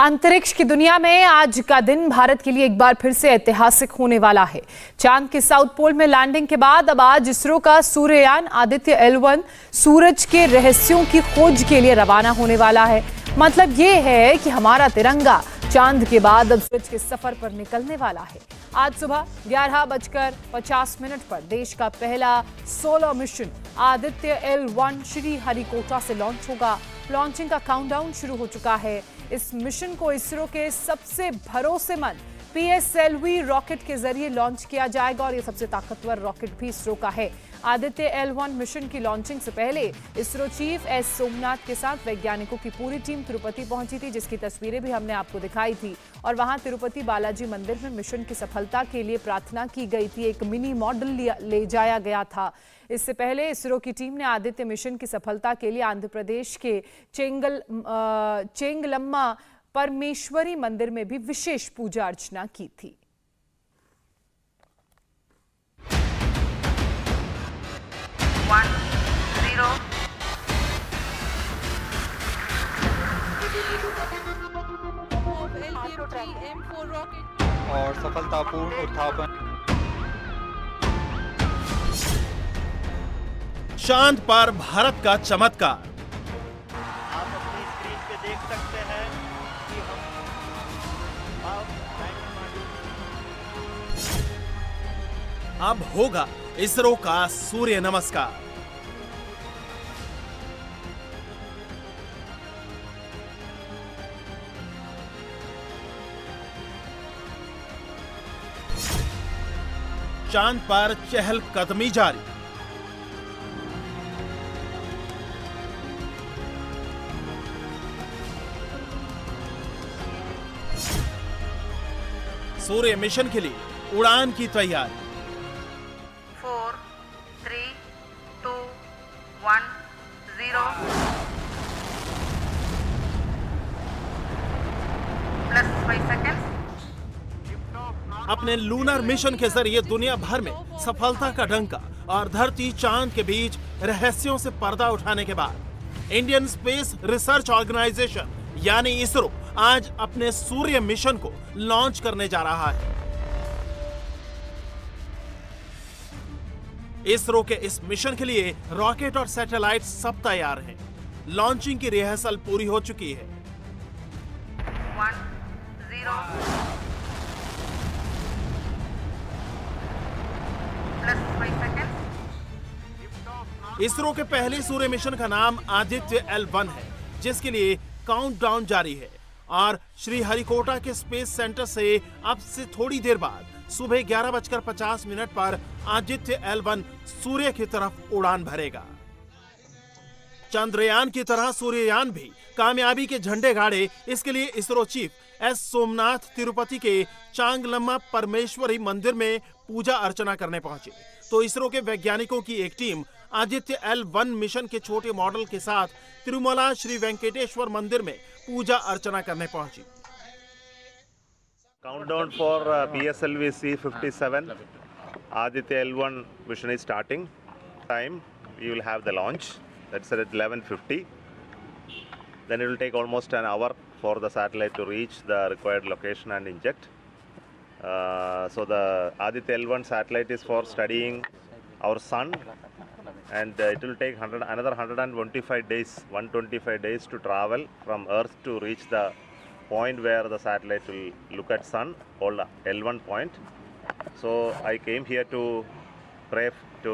अंतरिक्ष की दुनिया में आज का दिन भारत के लिए एक बार फिर से ऐतिहासिक होने वाला है। चांद के साउथ पोल में लैंडिंग के बाद अब आज इसरो का सूर्ययान आदित्य L1 सूरज के रहस्यों की खोज के लिए रवाना होने वाला है। मतलब ये है कि हमारा तिरंगा चांद के बाद अब सूरज के सफर पर निकलने वाला है। आज सुबह 11:50 पर देश का पहला solar mission Aditya L1 Sriharikota से लॉन्च होगा। लॉन्चिंग का काउंटडाउन शुरू हो चुका है। इस मिशन को इसरो के सबसे भरोसेमंद PSLV रॉकेट के जरिए लॉन्च किया जाएगा और ये सबसे ताकतवर रॉकेट भी इसरो का है। आदित्य L1 मिशन की लॉन्चिंग से पहले इसरो चीफ S सोमनाथ के साथ वैज्ञानिकों की पूरी टीम तिरुपति पहुंची थी, जिसकी तस्वीरें भी हमने आपको दिखाई थी। और वहां तिरुपति बालाजी मंदिर में मिशन की सफलता के लिए प्रार्थना की गई थी। एक मिनी मॉडल ले जाया गया था। इससे पहले इसरो की टीम ने आदित्य मिशन की सफलता के लिए आंध्र प्रदेश के चेंगलम्मा परमेश्वरी मंदिर में भी विशेष पूजा अर्चना की थी। और सफलतापूर्ण उत्थापन। चांद पर भारत का चमत्कार। आप अपनी स्क्रीन पे देख सकते हैं कि हम अब होगा इसरो का सूर्य नमस्कार। चांद पर चहलकदमी जारी। सूर्य मिशन के लिए उड़ान की तैयारी। 4, 3, 2, 1, 0 +5 seconds। अपने लूनर मिशन के जरिए दुनिया भर में सफलता का डंका और धरती चांद के बीच रहस्यों से पर्दा उठाने के बाद इंडियन स्पेस रिसर्च ऑर्गेनाइजेशन यानी इसरो आज अपने सूर्य मिशन को लॉन्च करने जा रहा है। इसरो के इस मिशन के लिए रॉकेट और सैटेलाइट सब तैयार हैं। लॉन्चिंग की रिहर्सल पूरी हो चुकी है। 1, 0 +5 seconds। इसरो के पहले सूर्य मिशन का नाम आदित्य L1 है, जिसके लिए काउंटडाउन जारी है और श्रीहरिकोटा के स्पेस सेंटर से अब से थोड़ी देर बाद सुबह 11:50 पर आदित्य L1 सूर्य की तरफ उड़ान भरेगा। चंद्रयान की तरह सूर्ययान भी कामयाबी के झंडे गाड़े। इसके लिए इसरो चीफ S सोमनाथ तिरुपति के चांगलम्मा परमेश्वरी मंदिर में पूजा अर्चना करने पहुंचे, तो इसरो के वैज्ञानिकों की एक टीम आदित्य L1 मिशन के छोटे मॉडल के साथ तिरुमला श्री वेंकटेश्वर मंदिर में पूजा अर्चना करने पहुंची। countdown for PSLV C57 Aditya L1 mission is starting. Time we will have the launch. That's at 11:50. Then it will take almost an hour for the satellite to reach the required location and inject. So the Aditya L1 satellite is for studying our sun, and it will take another 125 days to travel from Earth to reach the point where the satellite will look at sun, called L1 point. So I came here to pray to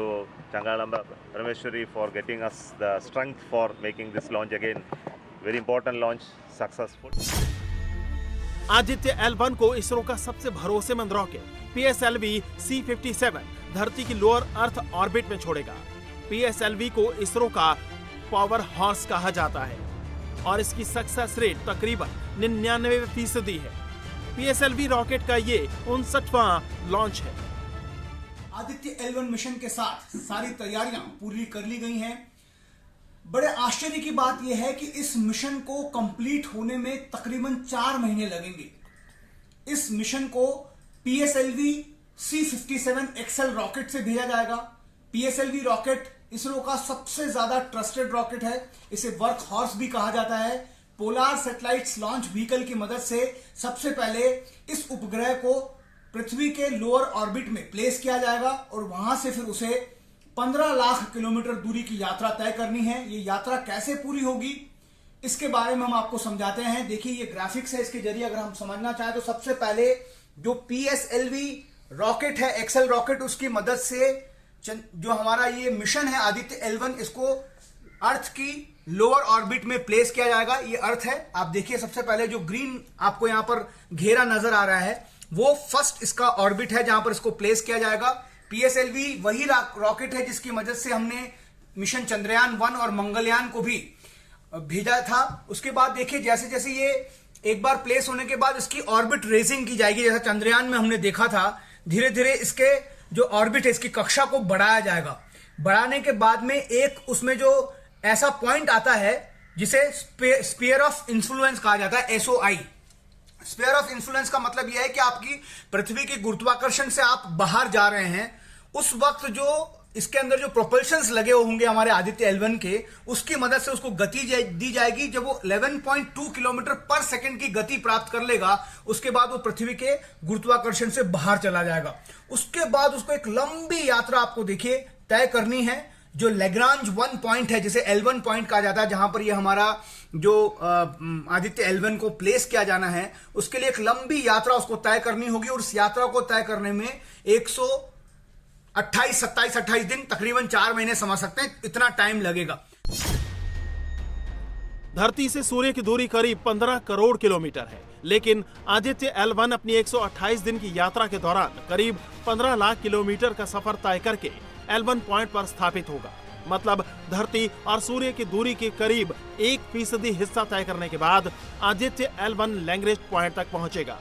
Changalamba Parameshwari for getting us the strength for making this launch again. Very important launch, successful. Aditya L1 को इसरो का सबसे भरोसेमंद rocket PSLV C57 धरती की lower earth orbit में छोड़ेगा। PSLV को इसरो का पावर हॉर्स कहा जाता है और इसकी सक्सेस रेट तकरीबन 99% है। PSLV रॉकेट का ये 59वां लॉन्च है। आदित्य L1 मिशन के साथ सारी तैयारियां पूरी कर ली गई हैं। बड़े आश्चर्य की बात यह है कि इस मिशन को कंप्लीट होने में तकरीबन 4 महीने लगेंगे। इस मिशन को PSLV C57 XL रॉकेट से भेजा जाएगा। PSLV रॉकेट इसरो का सबसे ज्यादा ट्रस्टेड रॉकेट है। इसे वर्क हॉर्स भी कहा जाता है। पोलार सैटेलाइट्स लॉन्च व्हीकल की मदद से सबसे पहले इस उपग्रह को पृथ्वी के लोअर ऑर्बिट में प्लेस किया जाएगा और वहां से फिर उसे 15 लाख किलोमीटर दूरी की यात्रा तय करनी है। ये यात्रा कैसे पूरी होगी इसके बारे में हम आपको समझाते हैं। देखिए ये ग्राफिक्स है, इसके जरिए अगर हम समझना चाहें तो सबसे पहले जो PSLV रॉकेट है, एक्सेल रॉकेट, उसकी मदद से जो हमारा ये मिशन है आदित्य L1, इसको अर्थ की लोअर ऑर्बिट में प्लेस किया जाएगा। ये अर्थ है, आप देखिए सबसे पहले जो ग्रीन आपको यहां पर घेरा नजर आ रहा है वो फर्स्ट इसका ऑर्बिट है जहां पर इसको प्लेस किया जाएगा। PSLV वही रॉकेट है जिसकी मदद से हमने मिशन चंद्रयान 1 और मंगलयान को भी भेजा था। उसके बाद देखिए जैसे जैसे ये एक बार प्लेस होने के बाद इसकी ऑर्बिट रेजिंग की जाएगी, जैसा चंद्रयान में हमने देखा था। धीरे धीरे इसके जो ऑर्बिट है, इसकी कक्षा को बढ़ाया जाएगा। बढ़ाने के बाद में एक उसमें जो ऐसा पॉइंट आता है जिसे स्फीयर ऑफ इन्फ्लुएंस कहा जाता है, SOI। स्फीयर ऑफ इन्फ्लुएंस का मतलब यह है कि आपकी पृथ्वी के गुरुत्वाकर्षण से आप बाहर जा रहे हैं। उस वक्त जो इसके अंदर जो प्रोपल्शंस लगे होंगे हमारे आदित्य L1 के, उसकी मदद से उसको गति दी जाएगी। जब वो 11.2 किलोमीटर पर सेकंड की गति प्राप्त कर लेगा, उसके बाद वो पृथ्वी के गुरुत्वाकर्षण से बाहर चला जाएगा। उसके बाद उसको एक लंबी यात्रा आपको देखिए तय करनी है, जो लैग्रांज 1 पॉइंट है, जिसे L1 पॉइंट कहा जाता है, जहां पर ये हमारा जो आदित्य L1 को प्लेस किया जाना है, उसके लिए एक लंबी यात्रा उसको तय करनी होगी। और उस यात्रा को तय करने में 27-28 दिन, तकरीबन 4 महीने समझ सकते हैं, इतना टाइम लगेगा। धरती से सूर्य की दूरी करीब 15 करोड़ किलोमीटर है, लेकिन आदित्य L1 अपनी 128 दिन की यात्रा के दौरान करीब 15 लाख किलोमीटर का सफर तय करके L1 पॉइंट पर स्थापित होगा। मतलब धरती और सूर्य की दूरी के करीब 1% हिस्सा तय करने के बाद आदित्य L1 लैग्रेंज पॉइंट तक पहुंचेगा।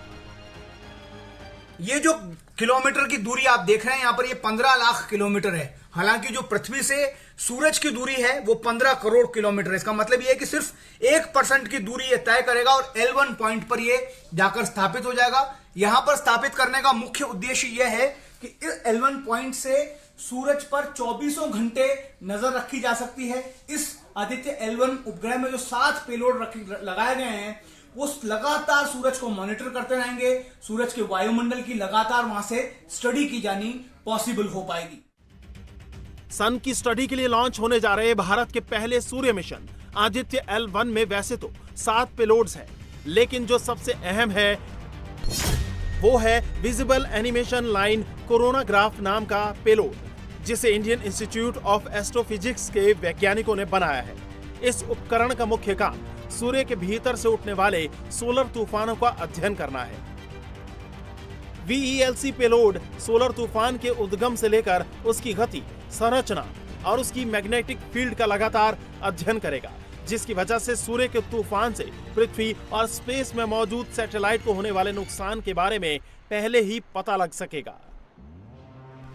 ये जो किलोमीटर की दूरी आप देख रहे हैं यहाँ पर, ये 15 लाख किलोमीटर है। हालांकि जो पृथ्वी से सूरज की दूरी है वो 15 करोड़ किलोमीटर है। इसका मतलब ये है कि सिर्फ 1% की दूरी ये तय करेगा और L1 पॉइंट पर ये जाकर स्थापित हो जाएगा। यहां पर स्थापित करने का मुख्य उद्देश्य यह है कि इस L1 पॉइंट से सूरज पर 24 घंटे नजर रखी जा सकती है। इस आदित्य L1 उपग्रह में जो 7 पेलोड लगाए गए हैं, वो लगातार सूरज को मॉनिटर करते रहेंगे। सूरज के वायुमंडल की लगातार वहां से स्टडी की जानी पॉसिबल हो पाएगी। सन की स्टडी के लिए लॉन्च होने जा रहे भारत के पहले सूर्य मिशन आदित्य L1 में वैसे तो 7 पेलोड्स हैं, लेकिन जो सबसे अहम है वो है विजिबल एनिमेशन लाइन कोरोनाग्राफ नाम का पेलोड, जिसे इंडियन इंस्टीट्यूट ऑफ एस्ट्रोफिजिक्स के वैज्ञानिकों ने बनाया है। इस उपकरण का मुख्य काम सूर्य के भीतर से उठने वाले सोलर तूफानों का अध्ययन करना है। VELC पेलोड सोलर तूफान के उद्गम से लेकर उसकी गति, संरचना और उसकी मैग्नेटिक फील्ड का लगातार अध्ययन करेगा, जिसकी वजह से सूर्य के तूफान से पृथ्वी और स्पेस में मौजूद सैटेलाइट को होने वाले नुकसान के बारे में पहले ही पता लग सकेगा।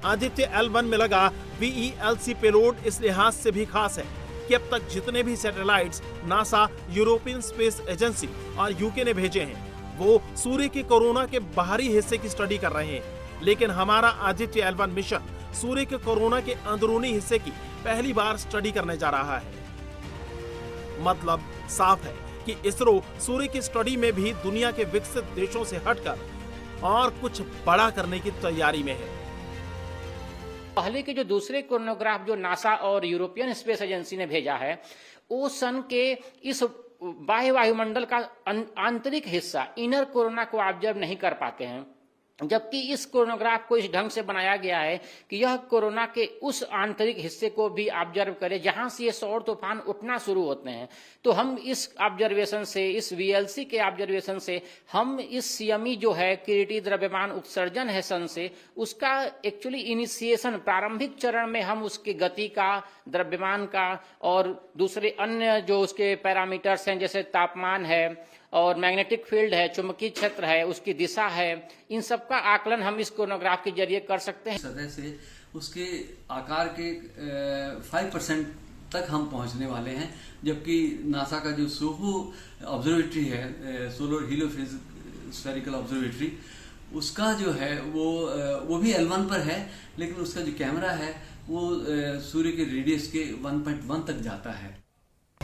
आदित्य L1 में लगा VELC पेलोड इस लिहाज से भी खास है कि अब तक जितने भी satellites NASA, European space agency और यूके ने भेजे हैं, वो सूर्य के कोरोना के बाहरी हिस्से की स्टडी कर रहे हैं। लेकिन हमारा आदित्य L1 मिशन सूर्य के कोरोना के अंदरूनी हिस्से की पहली बार स्टडी करने जा रहा है। मतलब साफ है कि इसरो सूर्य की स्टडी में भी दुनिया के विकसित देशों से हटकर और कुछ बड़ा करने की तैयारी में है। पहले के जो दूसरे कोरोनोग्राफ जो नासा और यूरोपियन स्पेस एजेंसी ने भेजा है, वो सन के इस बाह्य वायुमंडल का आंतरिक हिस्सा, इनर कोरोना को ऑब्जर्व नहीं कर पाते हैं, जबकि इस कोरोनोग्राफ को इस ढंग से बनाया गया है कि यह कोरोना के उस आंतरिक हिस्से को भी ऑब्जर्व करे जहां से ये सौर तूफान उठना शुरू होते हैं। तो हम इस ऑब्जर्वेशन से, इस VLC के ऑब्जर्वेशन से, हम इस CME जो है किरीटी द्रव्यमान उत्सर्जन है सन से, उसका एक्चुअली इनिशिएशन, प्रारंभिक चरण में हम उसकी गति का, द्रव्यमान का और दूसरे अन्य जो उसके पैरामीटर्स हैं जैसे तापमान है और मैग्नेटिक फील्ड है, चुंबकीय क्षेत्र है, उसकी दिशा है, इन सब का आकलन हम इस कोरोनोग्राफ के जरिए कर सकते हैं। सतह से उसके आकार के 5% तक हम पहुंचने वाले हैं, जबकि नासा का जो सोहू ऑब्जर्वेटरी है, सोलर हीलियोस्फेरिकल ऑब्जर्वेटरी, उसका जो है वो भी L1 पर है, लेकिन उसका जो कैमरा है वो सूर्य के रेडियस के 1.1 तक जाता है।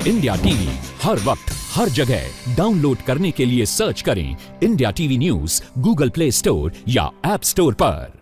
इंडिया टीवी हर वक्त हर जगह डाउनलोड करने के लिए सर्च करें India TV news Google play store या ऐप स्टोर पर।